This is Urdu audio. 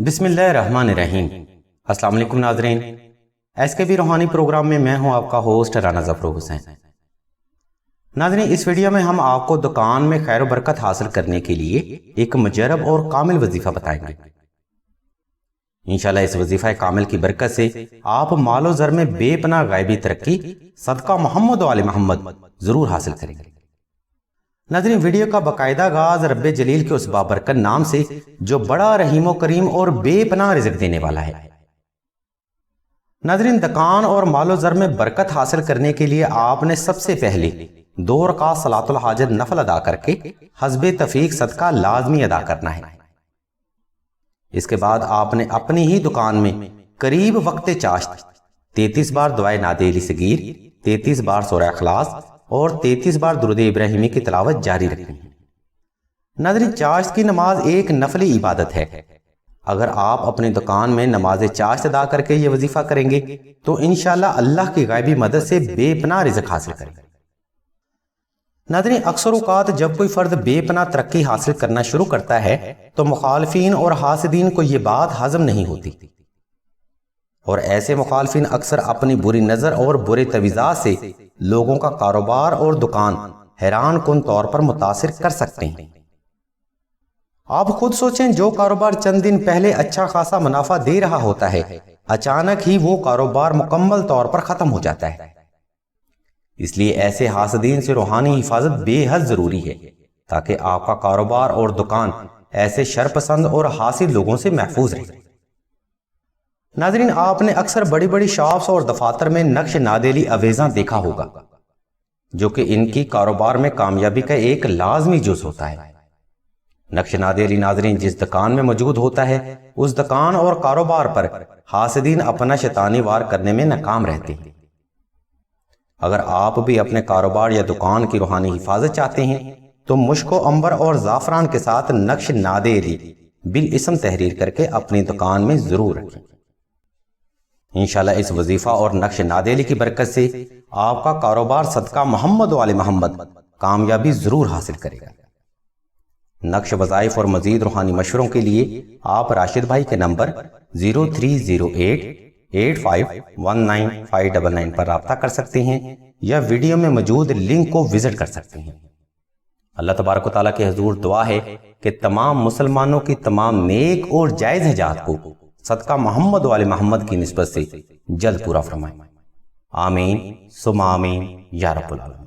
بسم اللہ الرحمن الرحیم۔ السلام علیکم ناظرین، ایس کے بی روحانی پروگرام میں میں ہوں آپ کا ہوسٹ رانا ظفر حسین۔ ناظرین، اس ویڈیو میں ہم آپ کو دکان میں خیر و برکت حاصل کرنے کے لیے ایک مجرب اور کامل وظیفہ بتائیں گے۔ انشاءاللہ اس وظیفہ کامل کی برکت سے آپ مال و زر میں بے پناہ غیبی ترقی صدقہ محمد و آل محمد ضرور حاصل کریں گے۔ ناظرین، ویڈیو کا باقاعدہ آغاز رب جلیل کے اس بابرکت نام سے جو بڑا رحیم و کریم اور بے پناہ رزق دینے والا ہے۔ ناظرین، دکان اور مال و زر میں برکت حاصل کرنے کے لیے آپ نے سب سے پہلے 2 رکعت صلاۃ الحاجت نفل ادا کر کے حسب توفیق صدقہ لازمی ادا کرنا ہے۔ اس کے بعد آپ نے اپنی ہی دکان میں قریب وقت چاشت 33 بار دعائے نادے علی صغیر، 33 بار سورہ اخلاص اور 33 بار درود ابراہیمی کی تلاوت جاری رکھنی ہے۔ ناظرین، چاشت کی نماز ایک نفلی عبادت ہے۔ اگر آپ اپنی دکان میں نماز چاشت ادا کر کے یہ وظیفہ کریں گے تو انشاءاللہ اللہ کی غیبی مدد سے بے پناہ رزق حاصل کریں گے۔ ناظرین، اکثر اوقات جب کوئی فرد بے پناہ ترقی حاصل کرنا شروع کرتا ہے تو مخالفین اور حاسدین کو یہ بات ہضم نہیں ہوتی، اور ایسے مخالفین اکثر اپنی بری نظر اور برے تویزات سے لوگوں کا کاروبار اور دکان حیران کن طور پر متاثر کر سکتے ہیں۔ آپ خود سوچیں، جو کاروبار چند دن پہلے اچھا خاصا منافع دے رہا ہوتا ہے، اچانک ہی وہ کاروبار مکمل طور پر ختم ہو جاتا ہے۔ اس لیے ایسے حاسدین سے روحانی حفاظت بے حد ضروری ہے تاکہ آپ کا کاروبار اور دکان ایسے شرپسند اور حاسد لوگوں سے محفوظ رہے۔ ناظرین، آپ نے اکثر بڑی بڑی شاپس اور دفاتر میں نقش نادیلی آویزاں دیکھا ہوگا جو کہ ان کی کاروبار میں کامیابی کا ایک لازمی جز ہوتا ہے۔ نقش نادیلی ناظرین جس دکان میں موجود ہوتا ہے، اس دکان اور کاروبار پر حاسدین اپنا شیطانی وار کرنے میں ناکام رہتے ہیں۔ اگر آپ بھی اپنے کاروبار یا دکان کی روحانی حفاظت چاہتے ہیں تو مشک و عنبر اور زعفران کے ساتھ نقش نادیلی بالاسم تحریر کر کے اپنی دکان میں ضرور رکھیں۔ انشاءاللہ اس وظیفہ اور نقش نادیلی کی برکت سے آپ کا کاروبار صدقہ محمد و آل محمد کامیابی ضرور حاصل کرے گا۔ نقش وظائف اور مزید روحانی مشوروں کے لیے آپ راشد بھائی کے نمبر 0308851959 پر رابطہ کر سکتے ہیں یا ویڈیو میں موجود لنک کو وزٹ کر سکتے ہیں۔ اللہ تبارک و تعالیٰ کے حضور دعا ہے کہ تمام مسلمانوں کی تمام نیک اور جائز حاجات کو صدقہ محمد و آل محمد کی نسبت سے جلد پورا فرمائیں۔ آمین ثم آمین یا رب العالمین۔